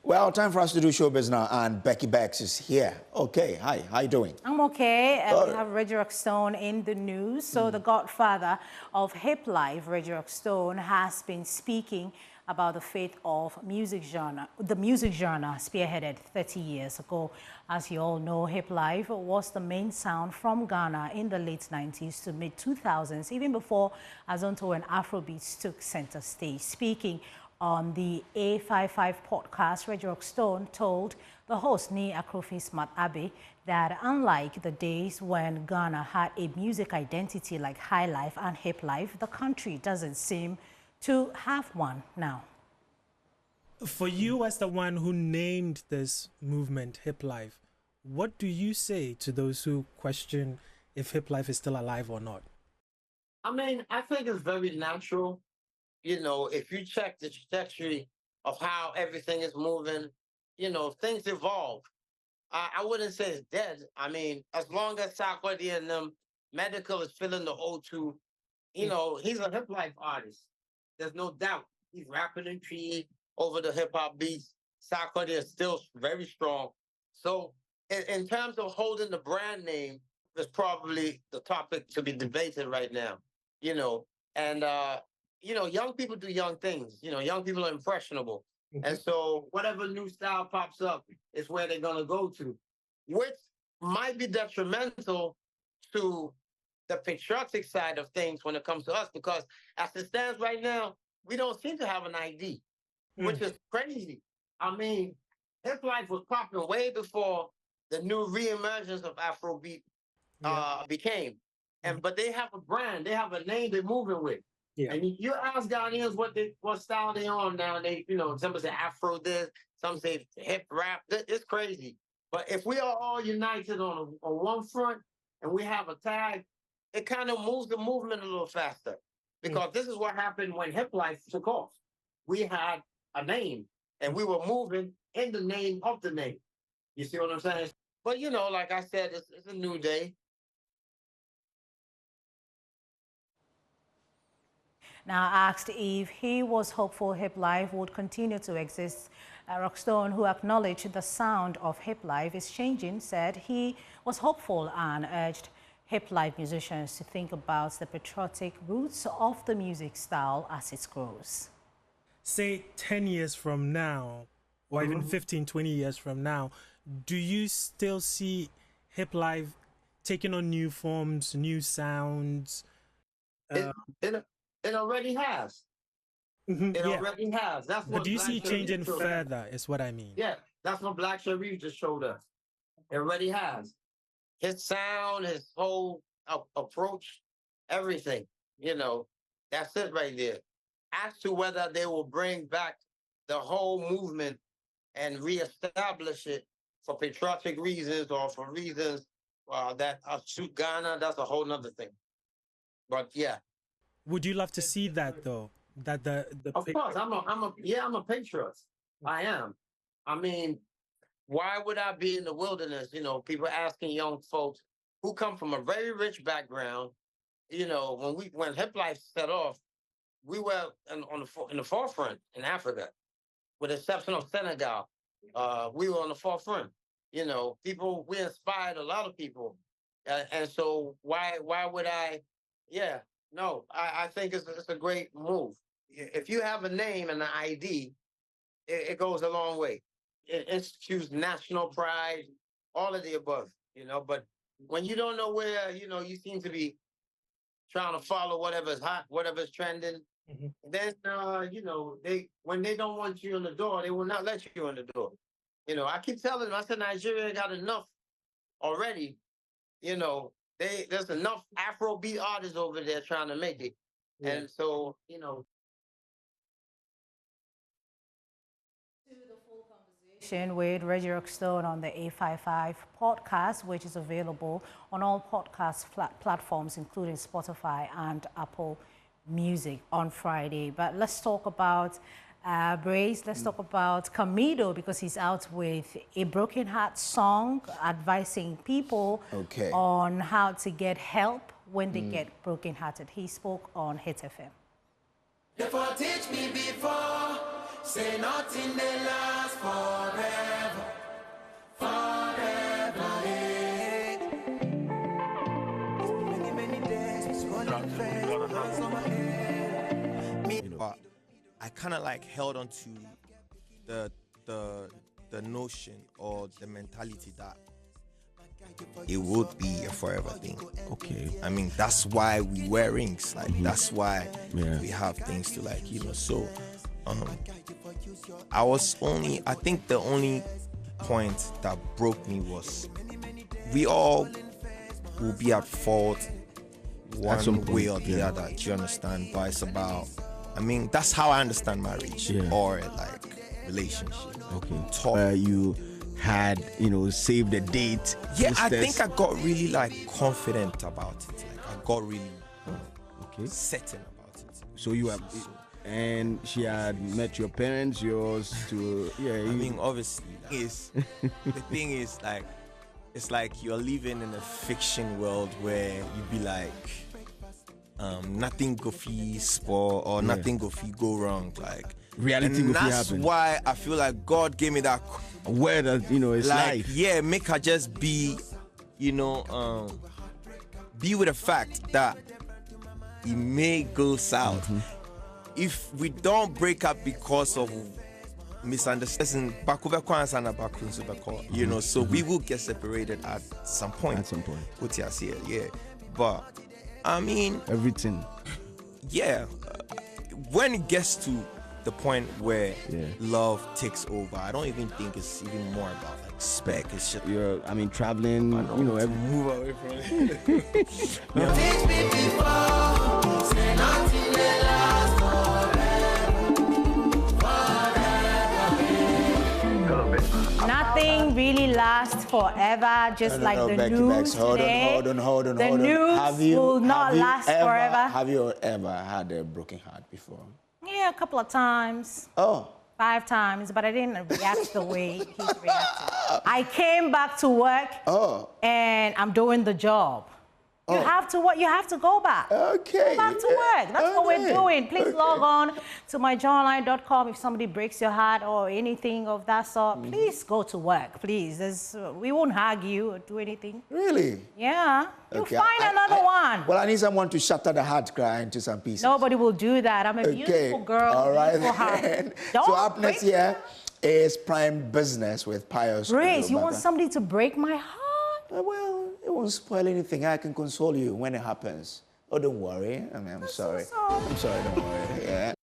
Well, time for us to do showbiz now, and Becky Bex is here. Okay, hi, how you doing? I'm okay. We have Reggie Rockstone in the news. So the godfather of Hiplife, Reggie Rockstone, has been speaking about the fate of music genre. The music genre spearheaded 30 years ago. As you all know, Hiplife was the main sound from Ghana in the late 90s to mid 2000s, even before Azonto and Afrobeats took center stage. Speaking on the A55 podcast, Reggie Rockstone told the host, Ni Akrofis Mat Abe, that unlike the days when Ghana had a music identity like High Life and Hip Life, the country doesn't seem to have one now. For you as the one who named this movement, Hip Life, what do you say to those who question if Hip Life is still alive or not? I mean, I think it's very natural. You know, if you check the trajectory of how everything is moving, you know, things evolve. I wouldn't say it's dead. I mean, as long as Sarkodie and them medical is filling the O2, you know, he's a hip life artist. There's no doubt. He's rapping in tree over the hip hop beats. Sarkodie is still very strong. So in terms of holding the brand name, is probably the topic to be debated right now, you know, and you know, young people do young things. You know, young people are impressionable. And so whatever new style pops up is where they're going to go to, which might be detrimental to the patriotic side of things when it comes to us, because as it stands right now, we don't seem to have an ID, which is crazy. I mean, hip life was popping way before the new reemergence of Afrobeat became. But they have a brand, they have a name they're moving with. Yeah. And you ask Ghanaians what style they on now, they, you know, some say Afro this, some say hip rap. It's crazy. But if we are all united on one front and we have a tag, it kind of moves the movement a little faster. Because this is what happened when Hip Life took off. We had a name and we were moving in the name of the name. You see what I'm saying? But, you know, like I said, it's a new day. Now asked if he was hopeful Hip Life would continue to exist, Rockstone, who acknowledged the sound of Hip Life is changing, said he was hopeful and urged Hip Life musicians to think about the patriotic roots of the music style as it grows. Say 10 years from now, or even 15, 20 years from now, do you still see Hip Life taking on new forms, new sounds? It already has. It already has. That's what. But do you see it changing further? Is what I mean. Yeah, that's what Black Sharif just showed us. It already has. His sound, his whole approach, everything. You know, that's it right there. As to whether they will bring back the whole movement and reestablish it for patriotic reasons or for reasons that suit Ghana, that's a whole nother thing. But yeah. Would you love to see that though? That the of course, I'm a patriot. I am. I mean, why would I be in the wilderness? You know, people asking young folks who come from a very rich background. You know, when Hip Life set off, we were in the forefront in Africa, with the exception of Senegal. We were on the forefront. You know, we inspired a lot of people, and so why would I? Yeah. No, I think it's a great move. If you have a name and an ID, it goes a long way. It institutes national pride, all of the above, you know. But when you don't know where, you know, you seem to be trying to follow whatever's hot, whatever's trending, then, you know, when they don't want you in the door, they will not let you in the door. You know, I keep telling them, I said, Nigeria got enough already, you know. There's enough Afrobeat artists over there trying to make it. And so, you know. To the full conversation with Reggie Rockstone on the A55 podcast, which is available on all podcast platforms, including Spotify and Apple Music on Friday. But let's talk about Brace. Let's talk about Camido, because he's out with a Broken Heart song advising people on how to get help when they get brokenhearted. He spoke on Hit FM. Therefore, teach me before, say nothing they last forever, forever. Hey. It's been many, many days, it's running fast, hands on my head. You know, but I kind of like held on to the notion or the mentality that it would be a forever thing. Okay. I mean, that's why we wear rings. Like, that's why Yeah. we have things to, like, you know. So, I think the only point that broke me was we all will be at fault some one way point, or the yeah. other. Do you understand? But it's about, I mean, that's how I understand marriage or like relationship. Okay. You had, saved a date. Yeah, I Sisters. think I got really like confident about it. Like I got really certain about it. So you have, and she had met your parents, yours to, I mean, obviously, the thing is like, it's like you're living in a fiction world where you'd be like, nothing go fi spoil or nothing go fi go wrong. Like reality and go fi that's happen. why I feel like God gave me that Where that, it's like, life. yeah, make her just be, be with the fact that it may go south. If we don't break up because of misunderstanding, so we will get separated at some point. At some point. Yeah. But, I mean, Everything. yeah, when it gets to the point where love takes over, I don't even think it's even more about like spec. It's just Traveling, move away from it. Teach me before, say nothing they last forever. Nothing really lasts forever, just like the Becky, news today. Hold on. The news will not last forever. Have you ever had a broken heart before? Yeah, a couple of times. Oh. 5 times, but I didn't react the way he's reacting. I came back to work and I'm doing the job. You have to what? You have to go back. Okay. Go back to work. That's what we're doing. Please log on to myjournline.com if somebody breaks your heart or anything of that sort. Please go to work, please. We won't hug you or do anything. Really? Yeah. You'll Okay, find another one. Well, I need someone to shatter the heart cry into some pieces. Nobody will do that. I'm a beautiful girl. All right. Beautiful heart. Then. Don't So up break next year is Prime Business with Pius. Grace, you want somebody to break my heart? Well, it won't spoil anything. I can console you when it happens. Oh, don't worry. I'm sorry. so sorry. I'm sorry, don't worry. Yeah.